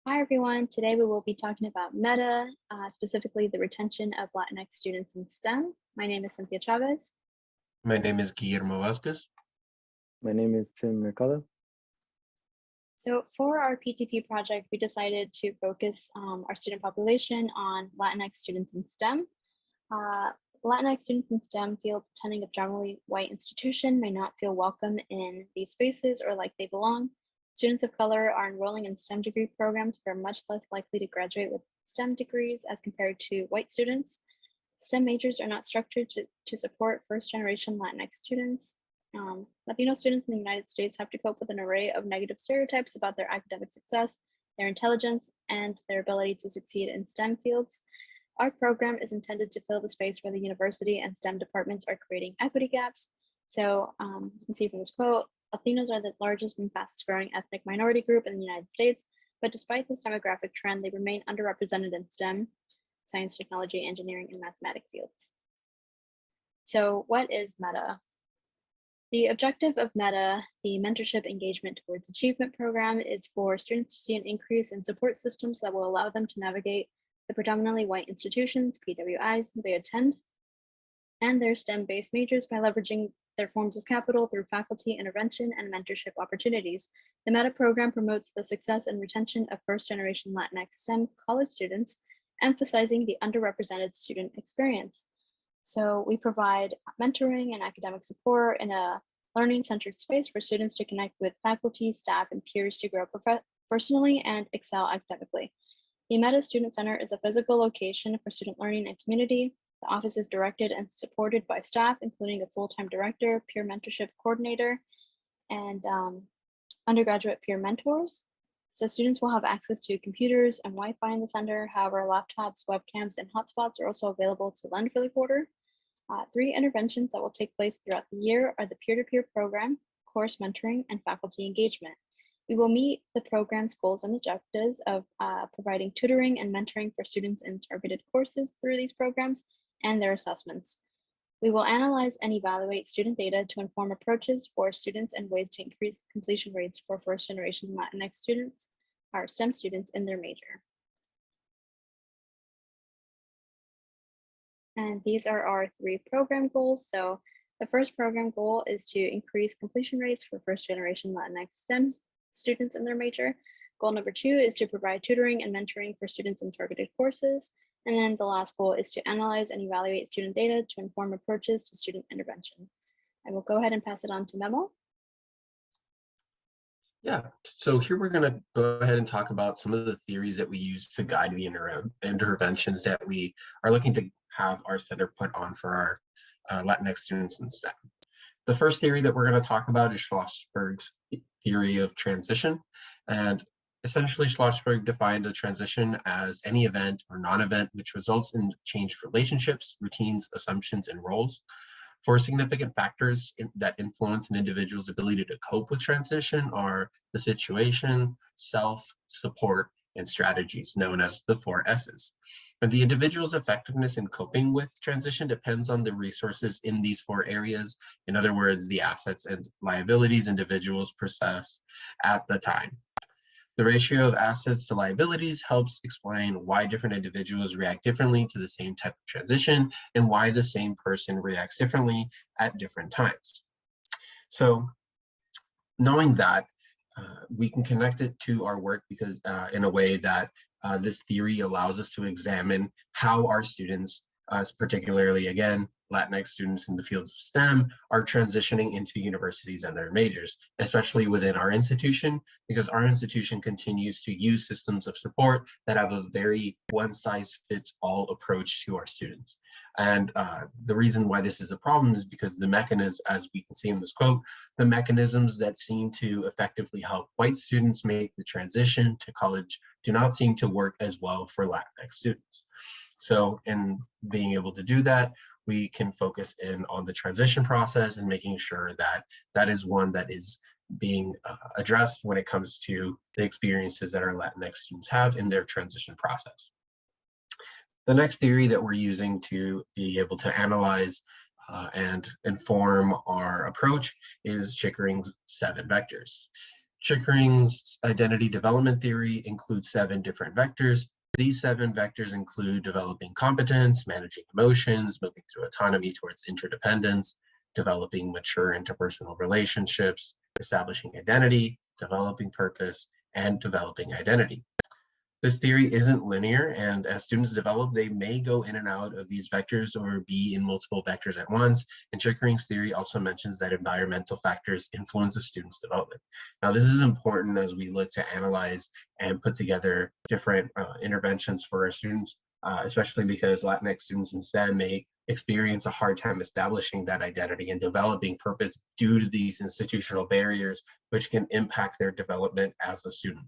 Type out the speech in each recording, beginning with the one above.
Hi everyone, today we will be talking about META, specifically the retention of Latinx students in STEM. My name is Cynthia Chavez. My name is Guillermo Vasquez. My name is Tim Mercado. So for our PTP project, we decided to focus our student population on Latinx students in STEM. Latinx students in STEM fields attending a generally white institution may not feel welcome in these spaces or like they belong. Students of color are enrolling in STEM degree programs but are much less likely to graduate with STEM degrees as compared to white students. STEM majors are not structured to support first-generation Latinx students. Latino students in the United States have to cope with an array of negative stereotypes about their academic success, their intelligence, and their ability to succeed in STEM fields. Our program is intended to fill the space where the university and STEM departments are creating equity gaps. So you can see from this quote, Latinos are the largest and fastest growing ethnic minority group in the United States, but despite this demographic trend, they remain underrepresented in STEM, science, technology, engineering, and mathematics fields. So what is META? The objective of META, the Mentorship Engagement Towards Achievement program, is for students to see an increase in support systems that will allow them to navigate the predominantly white institutions, PWIs, they attend, and their STEM-based majors by leveraging their forms of capital through faculty intervention and mentorship opportunities. The META program promotes the success and retention of first-generation Latinx STEM college students, emphasizing the underrepresented student experience. So we provide mentoring and academic support in a learning-centered space for students to connect with faculty, staff, and peers to grow personally and excel academically. The META Student Center is a physical location for student learning and community. The office is directed and supported by staff, including a full-time director, peer mentorship coordinator, and undergraduate peer mentors. So students will have access to computers and Wi-Fi in the center. However, laptops, webcams, and hotspots are also available to lend for the quarter. 3 interventions that will take place throughout the year are the peer-to-peer program, course mentoring, and faculty engagement. We will meet the program's goals and objectives of providing tutoring and mentoring for students in targeted courses through these programs and their assessments. We will analyze and evaluate student data to inform approaches for students and ways to increase completion rates for first-generation Latinx students, or STEM students in their major. And these are our 3 program goals. So the first program goal is to increase completion rates for first-generation Latinx STEM students in their major. Goal number 2 is to provide tutoring and mentoring for students in targeted courses. And then the last goal is to analyze and evaluate student data to inform approaches to student intervention. I will go ahead and pass it on to Memo. Yeah, so here we're going to go ahead and talk about some of the theories that we use to guide the interventions that we are looking to have our center put on for our Latinx students in STEM. The first theory that we're going to talk about is Schlossberg's theory of transition. And essentially, Schlossberg defined a transition as any event or non-event which results in changed relationships, routines, assumptions, and roles. For significant factors that influence an individual's ability to cope with transition are the situation, self, support, and strategies, known as the 4 S's. And the individual's effectiveness in coping with transition depends on the resources in these 4 areas. In other words, the assets and liabilities individuals possess at the time. The ratio of assets to liabilities helps explain why different individuals react differently to the same type of transition and why the same person reacts differently at different times. So knowing that, we can connect it to our work because in a way that this theory allows us to examine how our students, particularly again, Latinx students in the fields of STEM, are transitioning into universities and their majors, especially within our institution, because our institution continues to use systems of support that have a very one-size-fits-all approach to our students. And the reason why this is a problem is because the mechanisms, as we can see in this quote, the mechanisms that seem to effectively help white students make the transition to college do not seem to work as well for Latinx students. So in being able to do that, we can focus in on the transition process and making sure that that is one that is being addressed when it comes to the experiences that our Latinx students have in their transition process. The next theory that we're using to be able to analyze and inform our approach is Chickering's 7 vectors. Chickering's identity development theory includes 7 different vectors. These 7 vectors include developing competence, managing emotions, moving through autonomy towards interdependence, developing mature interpersonal relationships, establishing identity, developing purpose, and developing identity. This theory isn't linear, and as students develop, they may go in and out of these vectors or be in multiple vectors at once. And Chickering's theory also mentions that environmental factors influence a student's development. Now, this is important as we look to analyze and put together different interventions for our students, especially because Latinx students in STEM may experience a hard time establishing that identity and developing purpose due to these institutional barriers, which can impact their development as a student.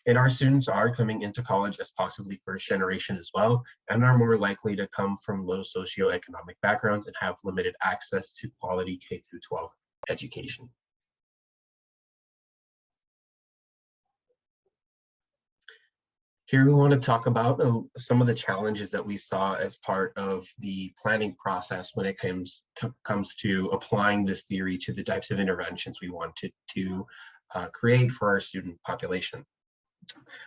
And our students are coming into college as possibly first generation as well, and are more likely to come from low socioeconomic backgrounds and have limited access to quality K through 12 education. Here we want to talk about some of the challenges that we saw as part of the planning process when it comes to applying this theory to the types of interventions we wanted to create for our student population.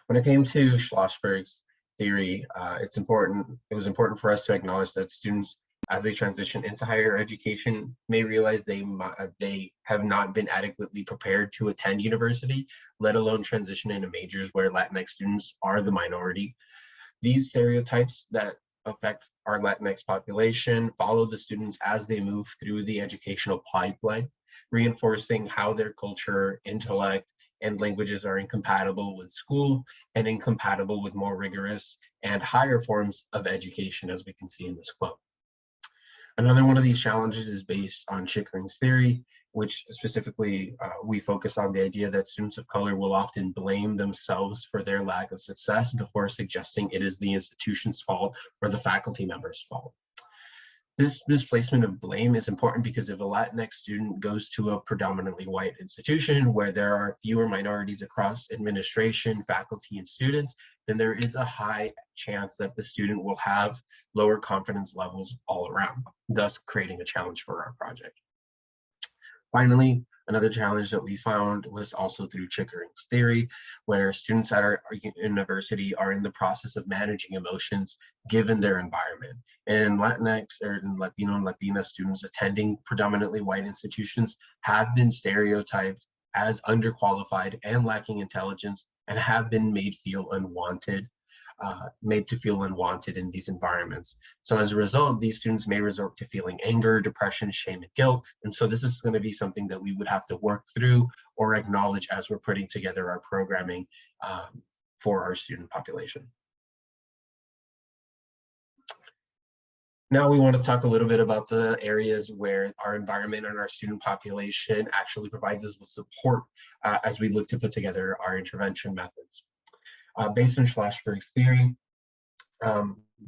When it came to Schlossberg's theory, it was important for us to acknowledge that students, as they transition into higher education, may realize they have not been adequately prepared to attend university, let alone transition into majors where Latinx students are the minority. These stereotypes that affect our Latinx population follow the students as they move through the educational pipeline, reinforcing how their culture, intellect, and languages are incompatible with school and incompatible with more rigorous and higher forms of education, as we can see in this quote. Another one of these challenges is based on Chickering's theory, which specifically we focus on the idea that students of color will often blame themselves for their lack of success before suggesting it is the institution's fault or the faculty member's fault. This misplacement of blame is important because if a Latinx student goes to a predominantly white institution where there are fewer minorities across administration, faculty, and students, then there is a high chance that the student will have lower confidence levels all around, thus creating a challenge for our project. Finally, another challenge that we found was also through Chickering's theory, where students at our university are in the process of managing emotions given their environment. And Latinx or Latino and Latina students attending predominantly white institutions have been stereotyped as underqualified and lacking intelligence and have been made to feel unwanted in these environments. So as a result, these students may resort to feeling anger, depression, shame, and guilt. And so this is going to be something that we would have to work through or acknowledge as we're putting together our programming for our student population. Now we want to talk a little bit about the areas where our environment and our student population actually provides us with support as we look to put together our intervention methods. Based on Schlossberg's theory,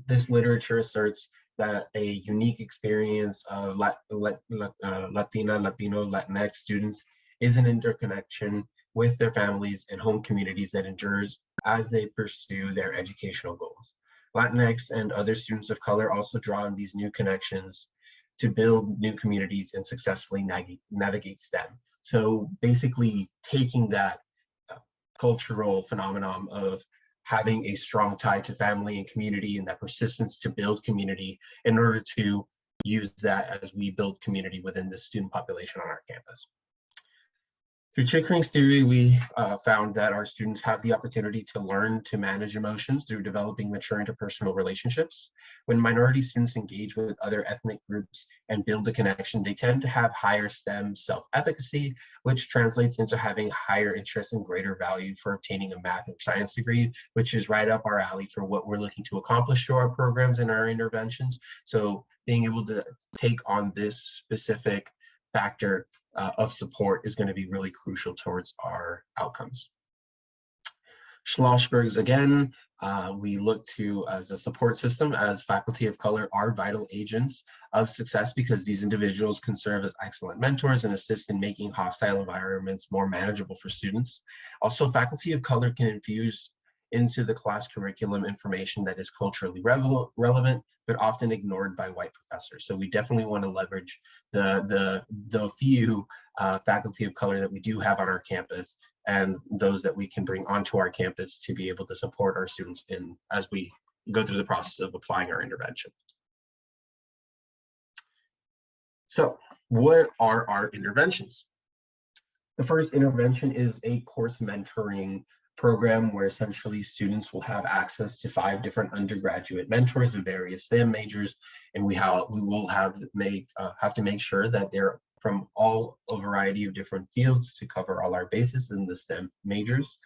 this literature asserts that a unique experience of Latina, Latino, Latinx students is an interconnection with their families and home communities that endures as they pursue their educational goals. Latinx and other students of color also draw on these new connections to build new communities and successfully navigate STEM. So basically taking that cultural phenomenon of having a strong tie to family and community and that persistence to build community in order to use that as we build community within the student population on our campus. Through Chickering's theory, we found that our students have the opportunity to learn to manage emotions through developing mature interpersonal relationships. When minority students engage with other ethnic groups and build a connection, they tend to have higher STEM self-efficacy, which translates into having higher interest and greater value for obtaining a math or science degree, which is right up our alley for what we're looking to accomplish through our programs and our interventions. So being able to take on this specific factor of support is going to be really crucial towards our outcomes. Schlossberg's again, we look to as a support system as faculty of color are vital agents of success because these individuals can serve as excellent mentors and assist in making hostile environments more manageable for students. Also, faculty of color can infuse into the class curriculum information that is culturally relevant, but often ignored by white professors. So we definitely want to leverage the few faculty of color that we do have on our campus and those that we can bring onto our campus to be able to support our students in as we go through the process of applying our intervention. So what are our interventions? The first intervention is a course mentoring program where essentially students will have access to 5 different undergraduate mentors of various STEM majors, and we will have to make sure that they're from a variety of different fields to cover all our bases in the STEM majors.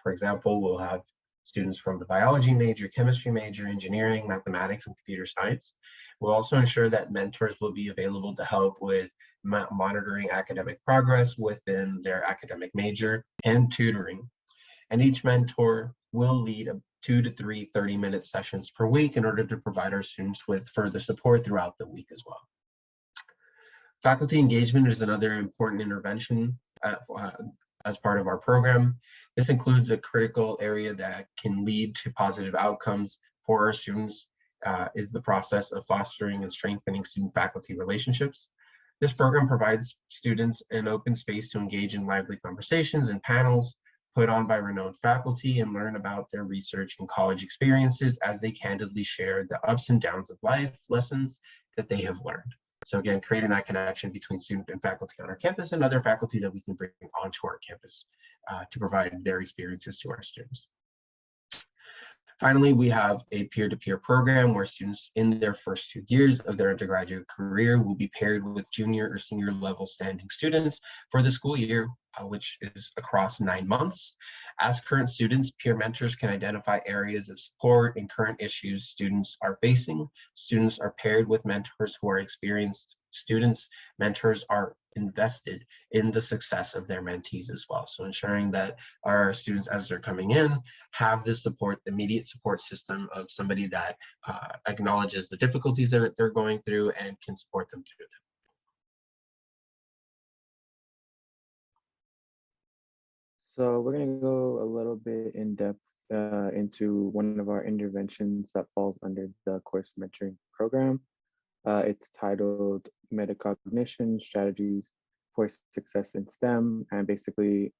For example, we'll have students from the biology major, chemistry major, engineering, mathematics, and computer science. We'll also ensure that mentors will be available to help with monitoring academic progress within their academic major and tutoring. And each mentor will lead 2 to 3 30-minute sessions per week in order to provide our students with further support throughout the week as well. Faculty engagement is another important intervention as part of our program. This includes a critical area that can lead to positive outcomes for our students is the process of fostering and strengthening student-faculty relationships. This program provides students an open space to engage in lively conversations and panels put on by renowned faculty and learn about their research and college experiences as they candidly share the ups and downs of life lessons that they have learned. So again, creating that connection between student and faculty on our campus and other faculty that we can bring onto our campus to provide their experiences to our students. Finally, we have a peer-to-peer program where students in their first 2 years of their undergraduate career will be paired with junior or senior level standing students for the school year, which is across 9 months. As current students, peer mentors can identify areas of support and current issues students are facing. Students are paired with mentors who are experienced students. Mentors are invested in the success of their mentees as well. So ensuring that our students, as they're coming in, have this immediate support system of somebody that acknowledges the difficulties that they're going through and can support them through them. So we're going to go a little bit in depth into one of our interventions that falls under the course mentoring program. It's titled Metacognition Strategies for Success in STEM. And basically,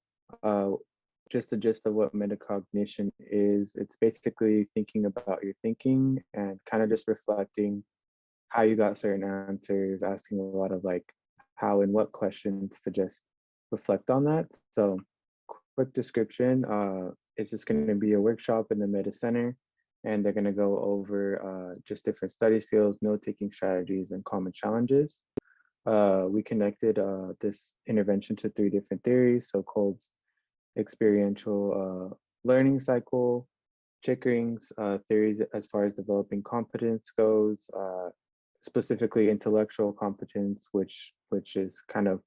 just the gist of what metacognition is, it's basically thinking about your thinking and kind of just reflecting how you got certain answers, asking a lot of like how and what questions to just reflect on that. So quick description, it's just going to be a workshop in the Meta Center, and they're going to go over just different study skills, note-taking strategies, and common challenges. We connected this intervention to 3 different theories, so Kolb's experiential learning cycle, Chickering's theories as far as developing competence goes, specifically intellectual competence, which is kind of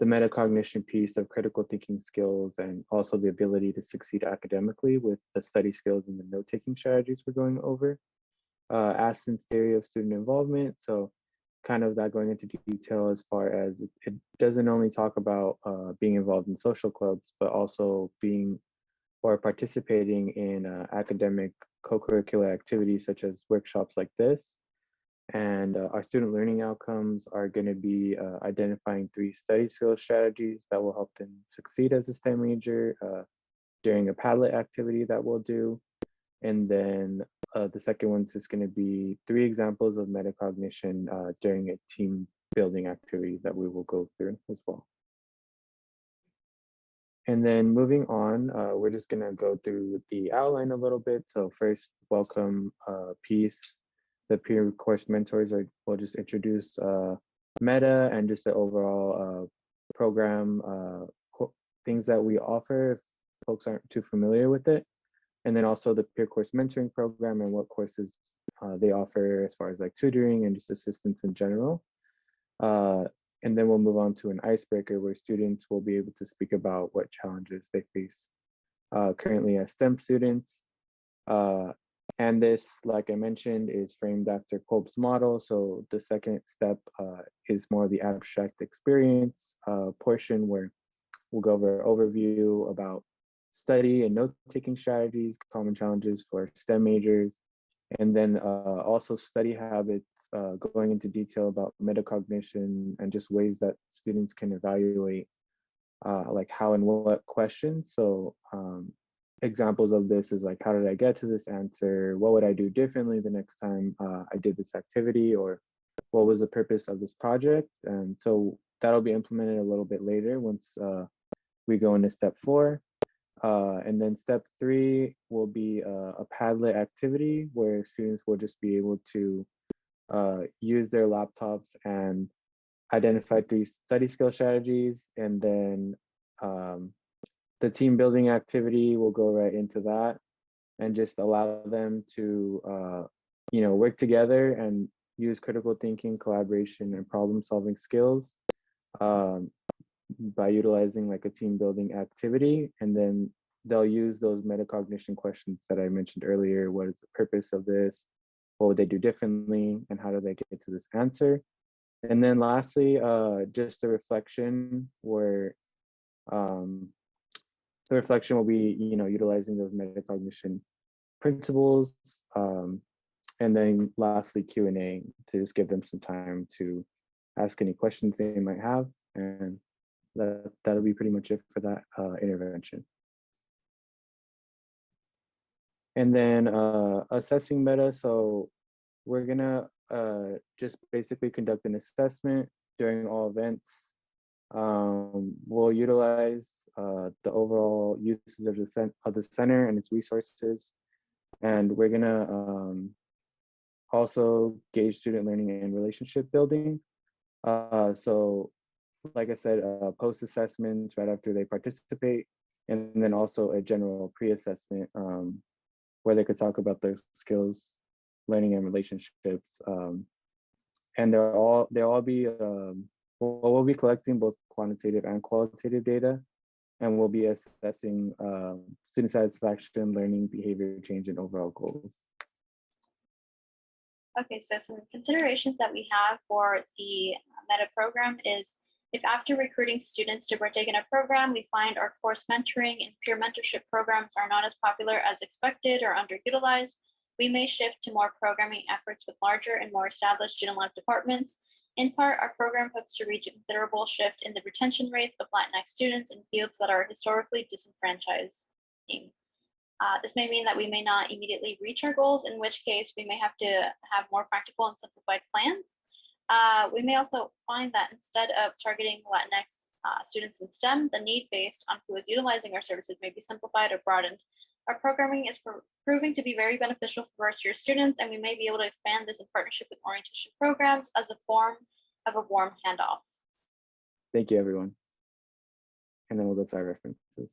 the metacognition piece of critical thinking skills and also the ability to succeed academically with the study skills and the note-taking strategies we're going over. Aston's theory of student involvement, so kind of that going into detail as far as it doesn't only talk about being involved in social clubs, but also being or participating in academic co-curricular activities such as workshops like this. And our student learning outcomes are going to be identifying 3 study skill strategies that will help them succeed as a STEM major during a Padlet activity that we'll do. And then the second one's just going to be 3 examples of metacognition during a team building activity that we will go through as well. And then moving on, we're just going to go through the outline a little bit. So first, welcome piece. The peer course mentors will just introduce Meta and just the overall program, things that we offer if folks aren't too familiar with it. And then also the peer course mentoring program and what courses they offer as far as like tutoring and just assistance in general. And then we'll move on to an icebreaker where students will be able to speak about what challenges they face currently as STEM students. And this, like I mentioned, is framed after Kolb's model. So the second step is more the abstract experience portion where we'll go over an overview about study and note-taking strategies, common challenges for STEM majors, and then also study habits, going into detail about metacognition and just ways that students can evaluate like how and what questions. So examples of this is like, how did I get to this answer? What would I do differently the next time I did this activity? Or what was the purpose of this project? And so that'll be implemented a little bit later once we go into step 4. And then step 3 will be a Padlet activity where students will just be able to use their laptops and identify 3 study skill strategies. And then the team building activity will go right into that and just allow them to work together and use critical thinking, collaboration, and problem solving skills by utilizing like a team building activity. And then they'll use those metacognition questions that I mentioned earlier. What is the purpose of this? What would they do differently? And how do they get to this answer? And then lastly, just a reflection where the reflection will be, utilizing those metacognition principles. And then lastly, Q&A to just give them some time to ask any questions they might have. And that'll be pretty much it for that intervention. And then assessing meta. So we're gonna just basically conduct an assessment during all events. We'll utilize the overall uses of the center and its resources. And we're gonna also gauge student learning and relationship building. So like I said, post-assessments right after they participate, and then also a general pre-assessment where they could talk about their skills, learning and relationships. And they'll all be, we'll be collecting both quantitative and qualitative data, and we'll be assessing student satisfaction, learning, behavior change, and overall goals. Okay, so some considerations that we have for the meta program is if after recruiting students to partake in a program, we find our course mentoring and peer mentorship programs are not as popular as expected or underutilized, we may shift to more programming efforts with larger and more established student-led departments. In part, our program hopes to reach a considerable shift in the retention rates of Latinx students in fields that are historically disenfranchised. This may mean that we may not immediately reach our goals, in which case we may have to have more practical and simplified plans. We may also find that instead of targeting Latinx students in STEM, the need based on who is utilizing our services may be simplified or broadened. Our programming is proving to be very beneficial for first-year students, and we may be able to expand this in partnership with orientation programs as a form of a warm handoff. Thank you, everyone. And then we'll go to our references.